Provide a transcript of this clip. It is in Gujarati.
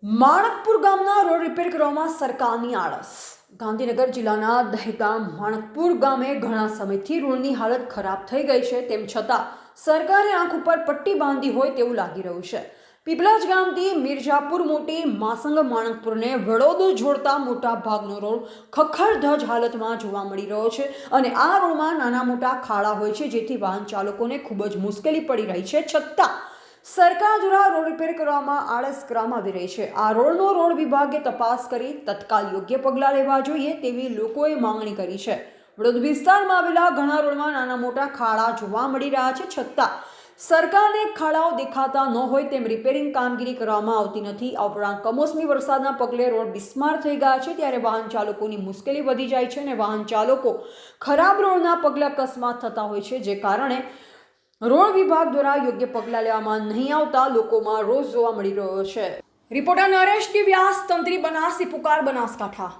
માણકપુર ગામના રોડ રિપેર કરવામાં સરકારની આળસ। ગાંધીનગર જિલ્લાના દહેગામ માણકપુર ગામે ઘણા સમયથી રોડની હાલત ખરાબ થઈ ગઈ છે, તેમ છતાં સરકારે આંખ ઉપર પટ્ટી બાંધી હોય તેવું લાગી રહ્યું છે। પીપલાજ ગામથી મિર્જાપુર મોટી માસંગ માણકપુરને વડોદ જોડતા મોટા ભાગનો રોડ ખખડધજ હાલતમાં જોવા મળી રહ્યો છે અને આ રોડમાં નાના મોટા ખાડા હોય છે, જેથી વાહન ચાલકોને ખૂબ જ મુશ્કેલી પડી રહી છે। છતાં સરકાર દ્વારા રોડ રિપેર કરવામાં આળસ કરવામાં આવી રહી છે। આ રોડનો રોડ વિભાગે તપાસ કરી તત્કાલ યોગ્ય પગલાં લેવા જોઈએ તેવી લોકોએ માંગણી કરી છે। વડોદ વિસ્તારમાં આવેલા ઘણા રોડમાં નાના મોટા ખાડા જોવા મળી રહ્યા છે, છતાં સરકારને ખાડાઓ દેખાતા ન હોય તેમ રિપેરિંગ કામગીરી કરવામાં આવતી નથી। આ ઉપરાંત કમોસમી વરસાદના પગલે રોડ બિસ્માર થઈ ગયા છે, ત્યારે વાહન ચાલકોની મુશ્કેલી વધી જાય છે અને વાહન ચાલકો ખરાબ રોડના પગલે અકસ્માત થતા હોય છે, જે કારણે રોડ વિભાગ દ્વારા યોગ્ય પગલાં લેવામાં નહીં આવતા લોકોમાં રોષ જોવા મળી રહ્યો છે। રિપોર્ટર નરેશ ડી વ્યાસ, તંત્રી બનાસથી પુકાર, બનાસકાંઠા।